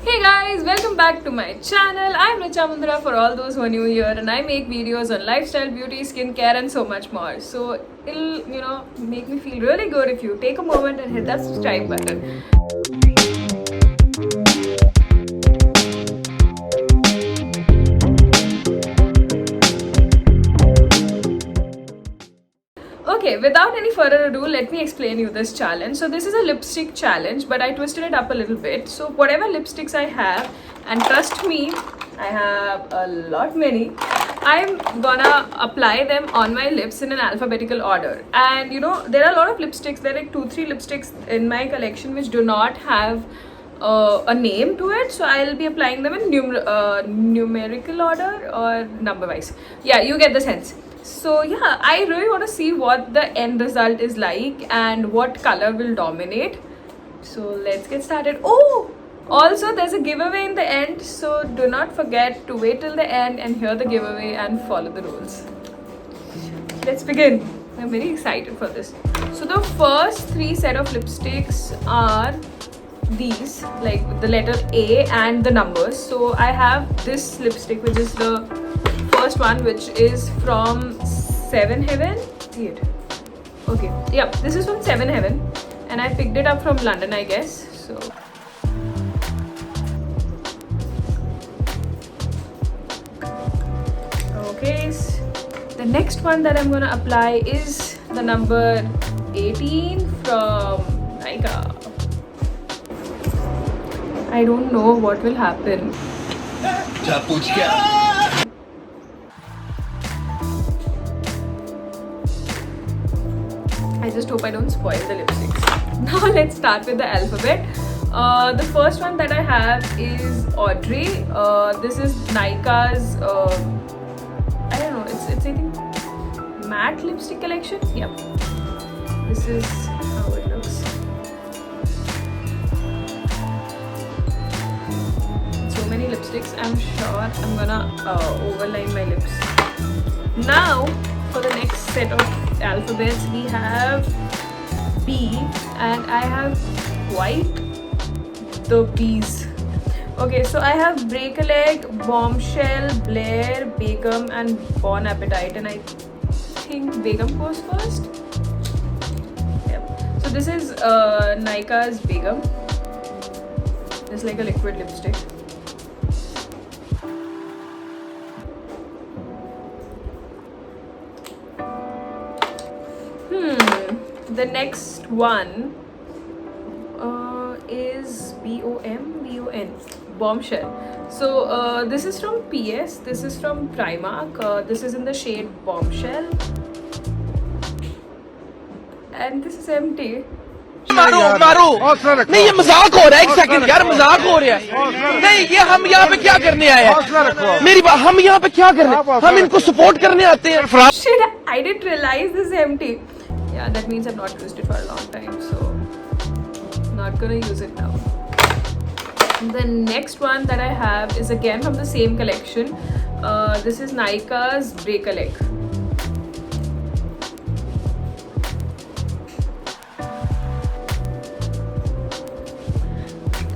Hey guys, welcome back to my channel. I'm Richa Mundra for all those who are new here, and I make videos on lifestyle, beauty, skincare and so much more. So it'll, make me feel really good if you take a moment and hit that subscribe button. Okay, without any further ado, let me explain you this challenge. So this is a lipstick challenge, but I twisted it up a little bit. So whatever lipsticks I have, and trust me, I have a lot many, I'm gonna apply them on my lips in an alphabetical order. And there are a lot of lipsticks, there are like 2-3 lipsticks in my collection which do not have a name to it, so I'll be applying them in numerical order or number wise. Yeah, you get the sense. So yeah, I really want to see what the end result is like and what color will dominate. So let's get started. Oh, also there's a giveaway in the end, so do not forget to wait till the end and hear the giveaway and follow the rules. Let's begin. I'm very excited for this. So the first 3 set of lipsticks are these, like the letter A and the numbers. So I have this lipstick, which is the first one, which is from Seven Heaven. Okay, yeah, this is from Seven Heaven, and I picked it up from London, I guess. So okay, the next one that I'm gonna apply is the number 18 from Nykaa. I don't know what will happen. I just hope I don't spoil the lipsticks. Now let's start with the alphabet. The first one that I have is Audrey. This is Nykaa's, I don't know, it's I think matte lipstick collection. Yep. This is how it looks. So many lipsticks. I'm sure I'm gonna overline my lips. Now for the next set of alphabets, we have B, and I have quite the B's. Okay, so I have Break a Leg, Bombshell, Blair, Begum and Bon Appetit, and I think Begum goes first. Yep. So this is Nykaa's Begum. It's like a liquid lipstick. The next one is BON, Bombshell. So this is from PS, this is from Primark, this is in the shade Bombshell, and this is empty. मारो नहीं, ये मजाक हो रहा है। एक second यार, मजाक हो रहा है। नहीं, ये हम यहाँ पे क्या करने आए हैं? मेरी बात, हम यहाँ पे क्या कर रहे हैं? हम इनको सपोर्ट करने आते हैं। Shit, I didn't realize this is empty. Yeah, that means I've not used it for a long time, so not gonna use it now. The next one that I have is again from the same collection. This is Nykaa's Break a Leg.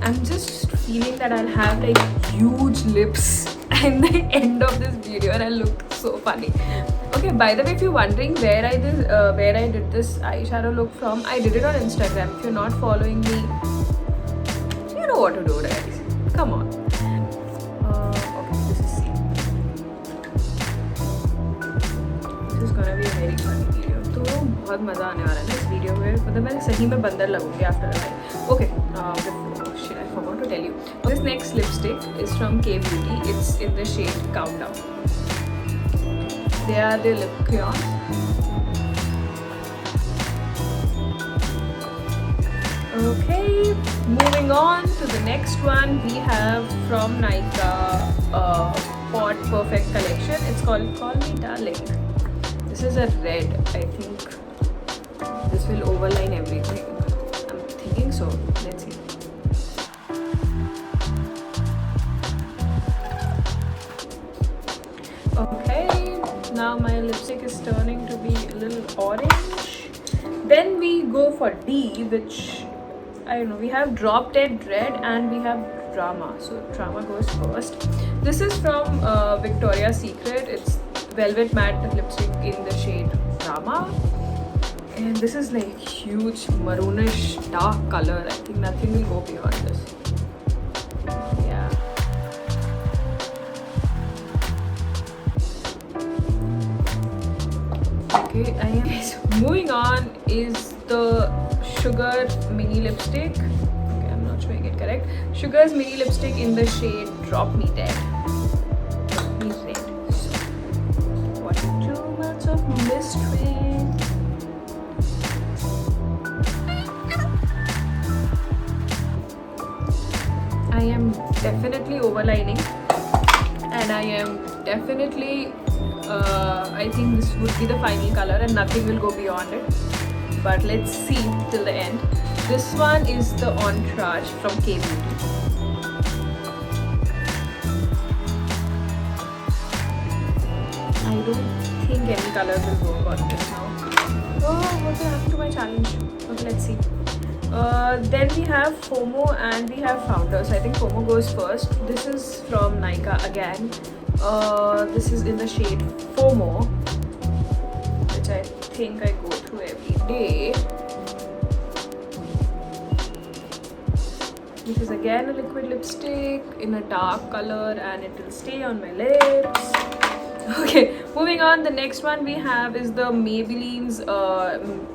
I'm just feeling that I'll have like huge lips in the end of this video and I'll look so funny. Okay, by the way, if you're wondering where I did this eyeshadow look from, I did it on Instagram. If you're not following me, you know what to do, guys. Come on. Okay, this is C. This is gonna be a very funny video. तो बहुत मजा आने वाला है ना इस video में. मतलब मैं सही में बंदर लगूंगी after a while. Okay. Shit, I forgot to tell you. This next lipstick is from K Beauty. It's in the shade Countdown. They are the lip crayons. Okay, moving on to the next one, we have from Nykaa Pot Perfect collection. It's called Call Me Darling. This is a red. I think this will overline everything. I'm thinking so. Let's see. Okay, now my lipstick is turning to be a little orange. Then we go for D, which I don't know, we have Drop Dead Red and we have Drama. So Drama goes first. This is from Victoria's Secret. It's velvet matte lipstick in the shade Drama. And this is like huge maroonish dark color. I think nothing will go beyond this. Yeah. Okay, moving on is the Sugar mini lipstick. Okay, I'm not showing it correct. Sugar's mini lipstick in the shade Drop Me Dead. Drop Me Red. So, what too much of mystery? I am definitely overlining, and I am definitely I think this would be the final color and nothing will go beyond it, but let's see till the end. This one is the Entourage from K-Beauty. I don't think any color will work on this now. Oh, what happened to my challenge? Okay, let's see. Then we have FOMO and we have Founders. I think FOMO goes first. This is from Nykaa again. This is in the shade FOMO, which I think I go through every day. This is again a liquid lipstick in a dark color and it will stay on my lips. Okay, moving on. The next one we have is the Maybelline's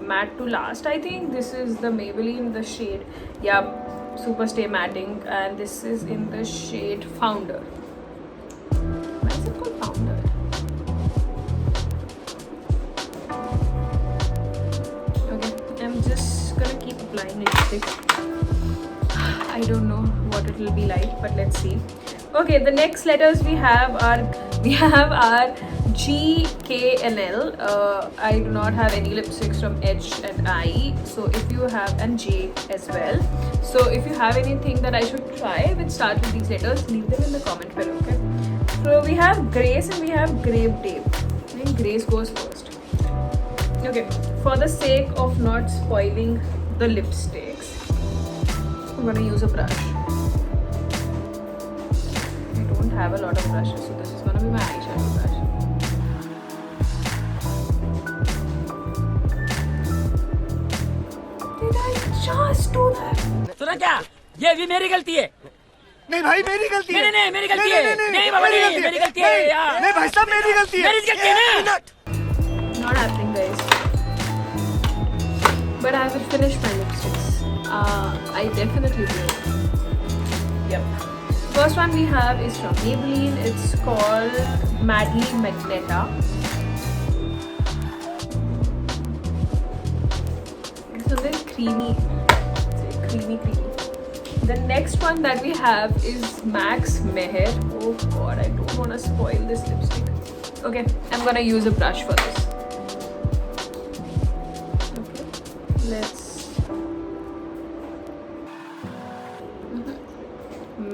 Matte to Last. I think this is the Maybelline, the shade, yeah, Super Stay Matting, and this is in the shade Founder. Why is it called Founder? Okay, I'm just gonna keep applying lipstick. I don't know what it will be like, but let's see. Okay, the next letters we have are G, K and L. I do not have any lipsticks from H and I, so if you have, and J as well. So if you have anything that I should try which starts with these letters, leave them in the comment below. Okay. So we have Grace and we have Grave Day. I think Grace goes first. Okay. For the sake of not spoiling the lipsticks, I'm gonna use a brush. I have a lot of brushes, so this is gonna be my eyeshadow brush. Did I just do that? सुना क्या? ये भी मेरी गलती है। नहीं भाई मेरी गलती है। नहीं मेरी गलती है। नहीं बाबा नहीं मेरी गलती है यार। नहीं भाई साहब मेरी गलती है। मेरी गलती है ना। Not happening, guys. But I will finish my lipsticks. I definitely will. Yep. First one we have is from Maybelline. It's called Madly Magneta. It's a very creamy. The next one that we have is Max Meher. Oh god, I don't want to spoil this lipstick. Okay, I'm gonna use a brush for this. Okay, let's.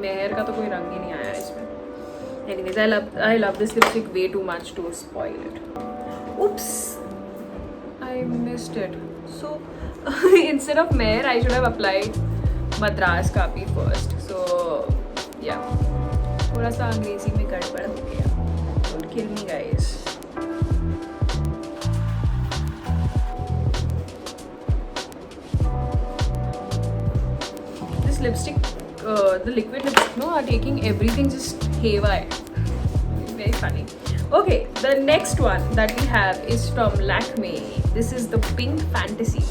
मेहर का तो कोई रंग ही नहीं आया इसमें. Anyways, I love this lipstick way too much to spoil it. Oops, I missed it. So instead of Meher, I should have applied Madras Kapi first. So yeah, थोड़ा सा अंग्रेजी में गड़बड़ हो गया. Don't kill me, guys. This lipstick. The liquid lipstick are taking everything just haywire. Very funny. Okay, the next one that we have is from Lakme. This is the Pink Fantasy.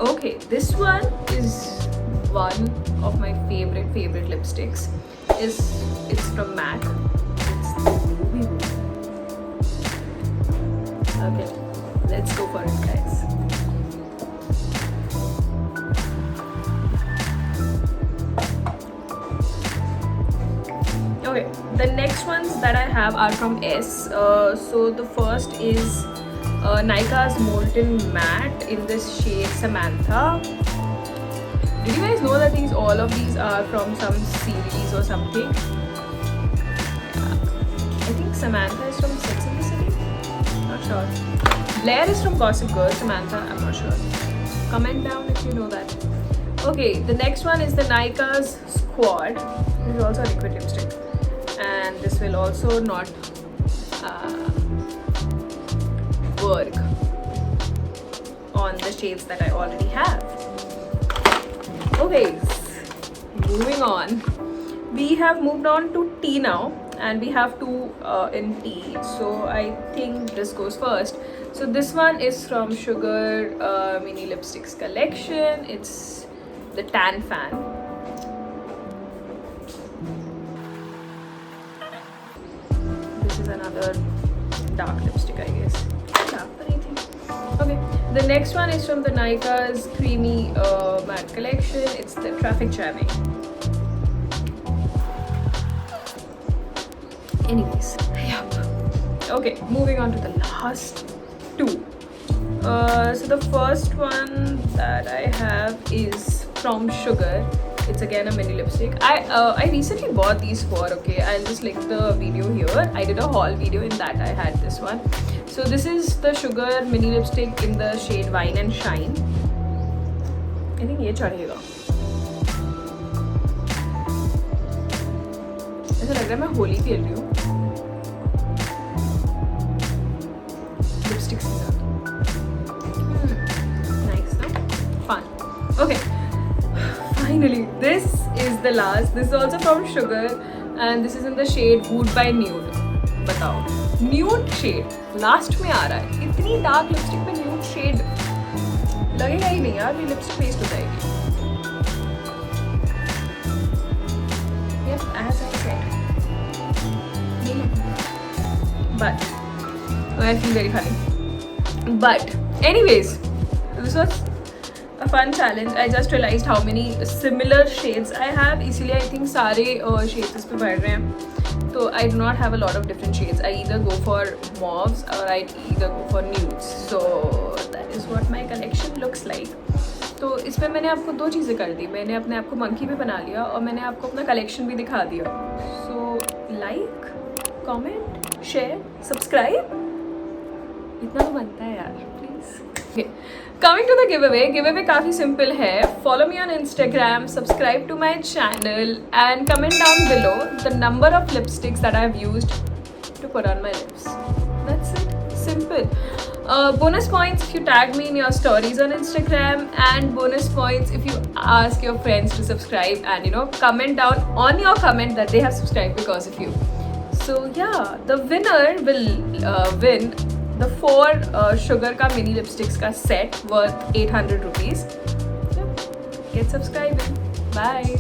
Okay, this one is one of my favorite lipsticks. It's from MAC. It's the Ruby Woo. Okay, let's go for it, guys. Okay, the next ones that I have are from S. So the first is Nykaa's Molten Matte in this shade Samantha. Did you guys know that all of these are from some series or something? Yeah. I think Samantha is from Sex and the City. Not sure. Blair is from Gossip Girl. Samantha, I'm not sure. Comment down if you know that. Okay, the next one is the Nykaa's Squad. This is also a liquid lipstick, and this will also not work on the shades that I already have. Okay, moving on. We have moved on to tea now, and we have two in tea. So I think this goes first. So this one is from Sugar Mini Lipsticks collection. It's the Tan Fan. This is another dark lipstick, I guess. Dark, but anything. Okay, the next one is from the Nykaa's Creamy Matte collection. It's the Traffic Jamming. Anyways, yup. Okay, moving on to the last two. So the first one that I have is from Sugar. It's again a mini lipstick. I recently bought these four. Okay, I'll just link the video here. I did a haul video, in that I had this one. So this is the Sugar mini lipstick in the shade Wine and Shine. I think ये चढ़ेगा. ऐसा लग रहा है मैं होली खेल रही हूँ लिपस्टिक के साथ. Nice, no? Fun. Okay. Finally, this is the last. This is also from Sugar, and this is in the shade Wood by Nude. बताओ, nude shade लास्ट में आ रहा है. इतनी डार्क लिपस्टिक में nude shade लगेगा ही नहीं यार, ये लिपस्टिक वेस्ट हो जाएगी. Yep, as I said. But I feel very funny. But anyways, this was a fun challenge. I just realized how many similar shades I have. इसलिए I think सारे shades इस पे बढ़ रहे हैं. So I do not have a lot of different shades. I either go for mauves or I either go for nudes. So that is what my collection looks like. तो इसमें मैंने आपको दो चीज़ें कर दी. मैंने अपने आप को मंकी भी बना लिया और मैंने आपको अपना कलेक्शन भी दिखा दिया. So like, comment, share, subscribe. इतना तो बनता है यार, please. Coming to the giveaway काफी simple है. Follow me on Instagram, subscribe to my channel, and comment down below the number of lipsticks that I've used to put on my lips. That's it. Simple. Bonus points if you tag me in your stories on Instagram, and bonus points if you ask your friends to subscribe and comment down on your comment that they have subscribed because of you. So yeah, the winner will win the 4 Sugar ka mini lipsticks ka set worth 800 rupees. Get subscribing. Bye.